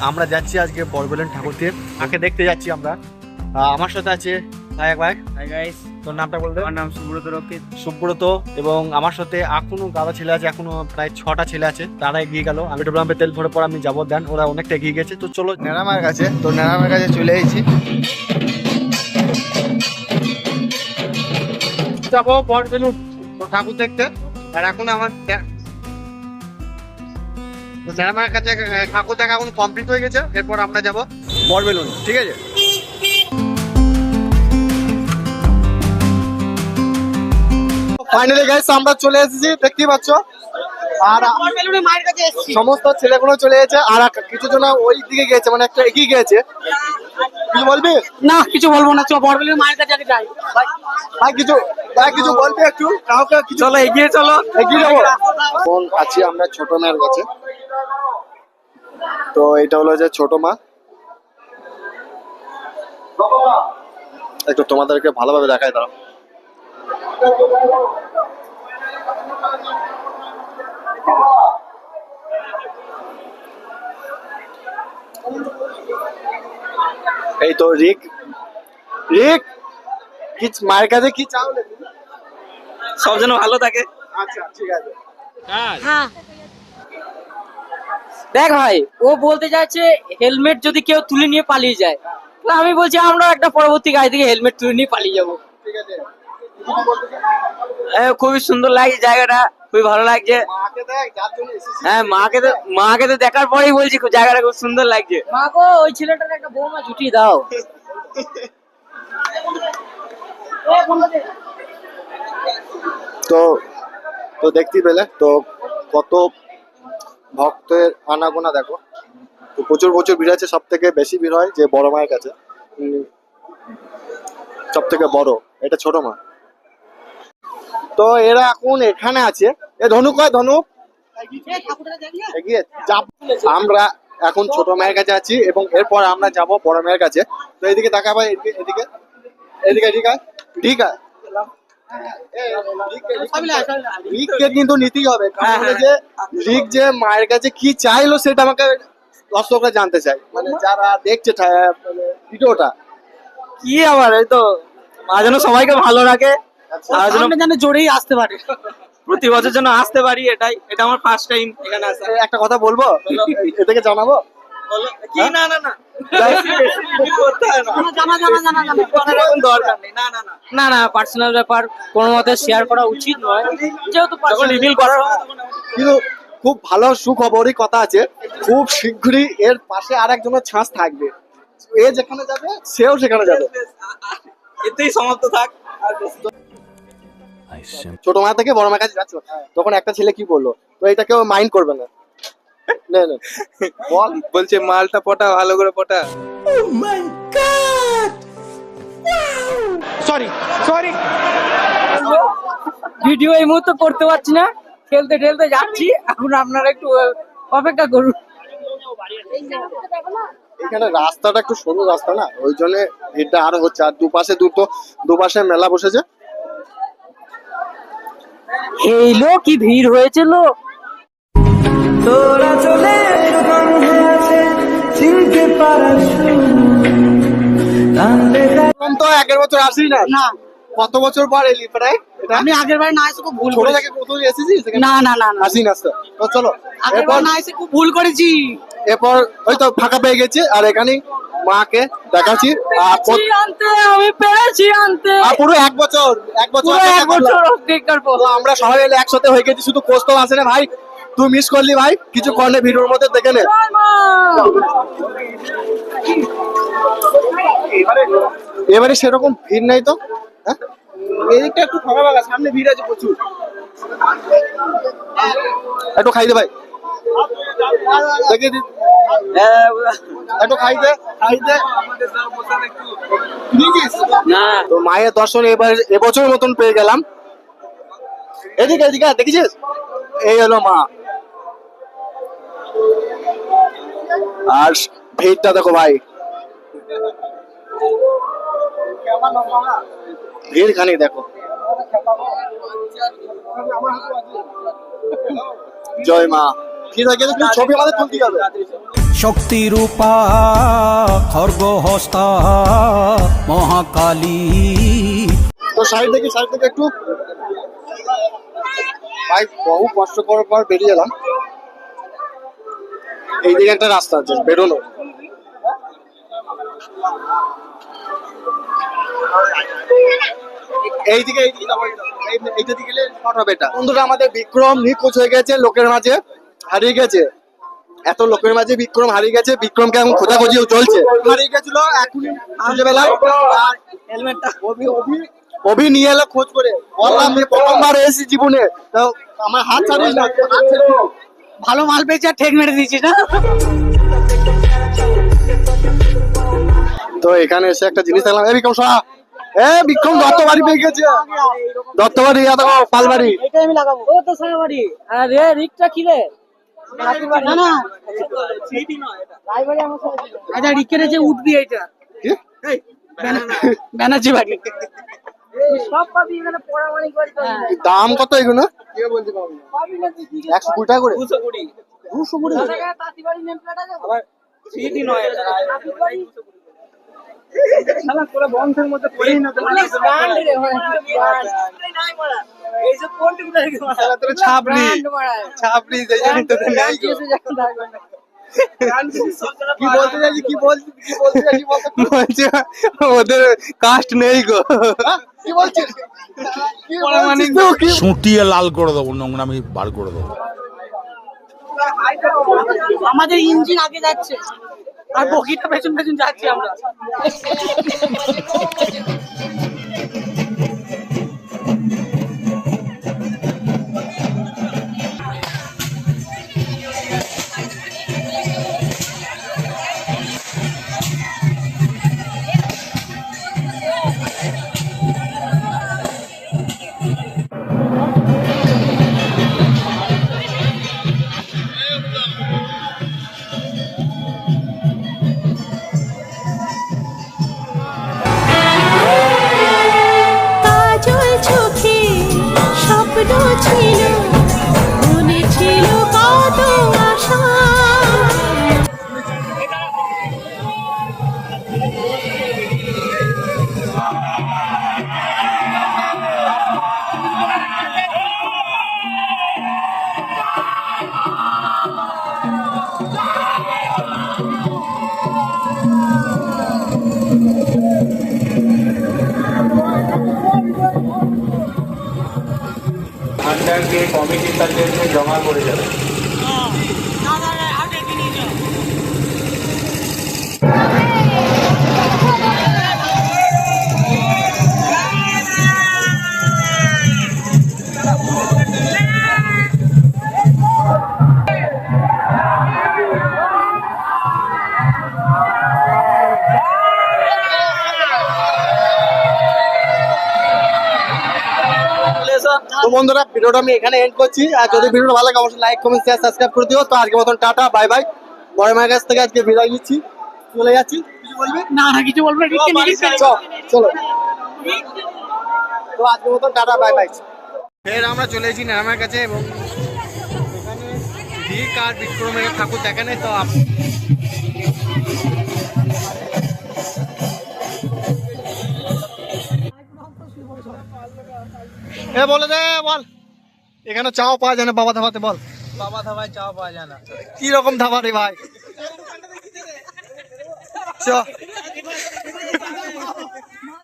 আমরা যাচ্ছি আজকে বড়বেলন ঠাকুরদের আগে দেখতে যাচ্ছি আমরা। আমার সাথে আছে ভাই হাই গাইস, তোর নামটা বলতে? আমার নাম সুব্রত রক্ষিত। সুব্রত এবং আমার সাথে এখনো গাদা ছেলে আছে, এখনো প্রায় 6টা ছেলে আছে, তারা এগিয়ে গেল। আমি পেট্রোল পাম্পে তেল ভরে পর আমি যাবো, দেন ওরা অনেকটা এগিয়ে গেছে। তো চলো ন্যাড়ামার কাছে, তো ন্যাড়ামার কাছে চলে এসেছি। যাবো বড়বেলুন ঠাকুর দেখতে। আর এখন আমার ন্যাড়ামার কাছে ঠাকুর দেখা এখন কমপ্লিট হয়ে গেছে। এরপর আমরা যাবো বড়বেলুন, ঠিক আছে? ফাইনালি গাইস আমরা চলে এসেছি, দেখতেই পাচ্ছ। আর সমস্ত ছেলেগুলো চলে গেছে, আর কিছু জন ওই দিকে গেছে, মানে একটা এগিয়ে গেছে। কি বলবি? না কিছু বলবো না, চল বড়বেলুর মায়ের কাছে আগে যাই। ভাই কিছু বলবি একটু? কাউকে কিছু? চলো এগিয়ে চলো, এগিয়ে যাবো। এখন আছি আমরা ছোট মায়ের কাছে। তো এটা হলো যে ছোট মা। একটু তোমাদেরকে ভালোভাবে দেখাই দাও। এই তো রিক কি মায়ের কাছে কি চাও? সব যেন ভালো থাকে। আচ্ছা ঠিক আছে। হ্যাঁ দেখ ভাই, ও বলতে চাইছে হেলমেট যদি কেউ তুলে নিয়ে পালিয়ে যায়, তো আমি বলছি আমরা একটা পরবর্তী গাড়ি থেকে হেলমেট তুলে নিয়ে পালিয়ে যাবো। ঠিক আছে। খুবই সুন্দর লাগছে জায়গাটা, খুবই ভালো লাগছে। মাকে দেখ, যার জন্য এসেছি। হ্যাঁ মাকে তো দেখার পরেই বলছি জায়গাটা খুব সুন্দর লাগছে। মা গো, ওই ছেলেটার একটা বৌমা জুটিয়ে দাও। তো তো দেখতেই পেলে তো কত ভক্তের আনাগোনা দেখো। তো প্রচুর ভিড় আছে। সব থেকে বেশি ভিড় হয় যে বড় মায়ের কাছে। সব থেকে বড় এটা ছোট মা। তো এরা এখন এখানে আছে। এ ধনু কয়, ধনু এগিয়ে যাব। আমরা এখন ছোট মায়ের কাছে আছি এবং এরপর আমরা যাব বড় মায়ের কাছে। তো এদিকে তাকা ভাই, এদিকে এদিকে ঠিক আছে, ঠিক আছে। রিককে কিন্তু নিতেই হবে, কারণ যে রিক যে মায়ের কাছে কি চাইলো সেটা আমাকে দর্শকরা জানতে চাই, মানে যারা দেখছে ভিডিওটা। কি আবার এই তো মা যেন সবাইকে ভালো রাখে, আর যেন জোরেই আসতে পারে, প্রতি বছর যেন আসতে পারি। এটা আমার ফার্স্ট টাইম এখানে আসা। একটা কথা বলবো, এটাকে জানাবো কি? না না না দরকার নেই। না না পার্সোনাল ব্যাপার কোনো মতে শেয়ার করা উচিত নয়, যেহেতু রিভিল করার হবে। কিন্তু খুব ভালো সুখবরই কথা আছে, খুব শীঘ্রই এর পাশে আর একজনের ছাঁচ থাকবে। এ যেখানে যাবে সেও সেখানে যাবে। এতেই সমাপ্ত থাক। ছোট মা থেকে বড় মার কাছে যাচ্ছ, তখন একটা ছেলে কি বললো, তো এটা কেউ মাইন্ড করবে না। না বল, বলছে মালটা পটা, ভালো করে পটা। সরি ভিডিও এই মুহূর্তে করতে পারছি না, খেলতে ঠেলতে যাচ্ছি। এখন আপনারা একটু অপেক্ষা করুন। এখানে রাস্তাটা একটু সরু রাস্তা না, ওই জন্য ভিড়টা আরো হচ্ছে। আর দুপাশে মেলা বসেছে। এইলো কি ভিড় হয়েছিল। তোরা চলে চিনতে পারছ তো আগের বছর আসি না। কত বছর পর এলি প্রায়? আমি আগের বার না এসে খুব ভুল ছোট করেছি। থেকে প্রথম এসেছিস? না না না আসি না তো। তো চলো আগের বার না এসে খুব ভুল করেছি। এরপর ওই তো ফাঁকা পেয়ে গেছি, আর এখানে মাকে দেখাচ্ছি। আনতে আমি পেরেছি আনতে। আর পুরো এক বছর অপেক্ষার পর তো আমরা সবাই মিলে একসাথে হয়ে গেছি, শুধু কোচ তো আসে না ভাই। তুই মিস করলি ভাই, কিছু করলে ভিডিওর মধ্যে দেখে নে। এবারে সেরকম ভিড় নাই তো। হ্যাঁ, এদিকটা একটু ফাঁকা ফাঁকা, সামনে ভিড় আছে প্রচুর। একটু খাই দে ভাই, দেখে দি একটু খাই দে। না তো মায়ের দর্শন এবছর মতন পেয়ে গেলাম। এদিকে দেখেছিস, এই হলো মা। আর ভিড়টা দেখো ভাই, ভিড় খানি দেখো। জয় মা। ঠিক আছে, কিন্তু ছবি আমাদের তুলতে হবে। শক্তি রূপা খর্গহস্তা মহাকালী। তো সাইড থেকে একটু ভাই বহু কষ্ট করার পর বেরিয়ে এলাম। এইদিকে একটা রাস্তা আছে বেরোনো। এইদিকে এইটা দিকে গেলে শর্ট হবে এটা। বন্ধুরা আমাদের বিক্রম নিখোঁজ হয়ে গেছে, লোকের মাঝে হারিয়ে গেছে। এত লোকের মাঝে বিক্রম হারিয়ে গেছে, বিক্রমকে এখন খোঁজাখুঁজি চলছে। হারিয়ে গেছিল এখনই খুঁজে পেলাম। আর হেলমেটটা অভি নিয়ে এলো খোঁজ করে। বললাম যে প্রথমবার এসেছি জীবনে, তো আমার হাত ছাড়িস না, হাত ছেড়ে দিও। ভালো মাল পেয়েছে আর ঠেক মেরে দিয়েছিস না। তো এখানে এসে একটা জিনিস দেখলাম, বিক্রম সরা, বিক্রম দত্ত বাড়ি পেয়ে গেছে। দত্ত বাড়ি, পালবাড়ি। এটাই আমি লাগাবো। ও তো সারা বাড়ি। আরে রিকটা কি রে? না না, সিটি নয় এটা। রায়বাড়ি আমার সাথে ছিল। আচ্ছা, রিকের যে উঠবি এটা। কি? ব্যানার্জি বাড়ি। সব পাবি এখানে পোড়ামানি করে। দাম কত এগুলো? কি বলতে পারবো? 120 টাকা করে। 220। 220 টাকা তাঁতিবাড়ি নেম প্লেট আছে। আবার সিটি নয় এটা। তাঁতিবাড়ি শালা পুরো বংশের মধ্যে পড়েই না। তোমার ব্র্যান্ড রে ভাই, নাই মারা। এই যে কোনটা রেখে মারা। শালা তোর ছাপড়ি ছাপড়ি যে জানি তো নাই গো। কি বলতে চাইছি, কি বলতে বলছে ওদের কাস্ট নেই গো। কি বলছিস? কি বলছিস তুই? কি সুটিয়ে লাল করে দেবো, নোংরামি বার করে দেবো। আমাদের ইঞ্জিন আগে যাচ্ছে আর বগিটা পেছন পেছন যাচ্ছি আমরা। কাজল চোখে স্বপ্ন ছিল, মনে ছিল কত আশা। ভান্ডারকে কমিটির কাছে জমা করে যাবে। তো বন্ধুরা ভিডিওটা আমি এখানে এন্ড করছি। আর যদি ভিডিওটা ভালো লাগে অবশ্যই লাইক কমেন্ট শেয়ার সাবস্ক্রাইব করে দিও। তো আজকের মতন টাটা, বাই বাই। বড় মায়ের কাছ থেকে আজকে বিদায় নিচ্ছি, চলে যাচ্ছি। কিছু বলবি? না না, কিছু বলবো না। রিককে নিয়ে চলো। তো আজকের মতন টাটা, বাই বাই। ফের আমরা চলে এসেছি নারায়ণের কাছে এবং এখানে ভিক আর বিক্রমের ঠাকুর দেখানে। তো বলে দে, বল এখানে চাও পাওয়া যায় না বাবা ধাবাতে, বল। বাবা ধাবায় চাও পাওয়া যায় না। কি রকম ধাবা রে ভাই? চ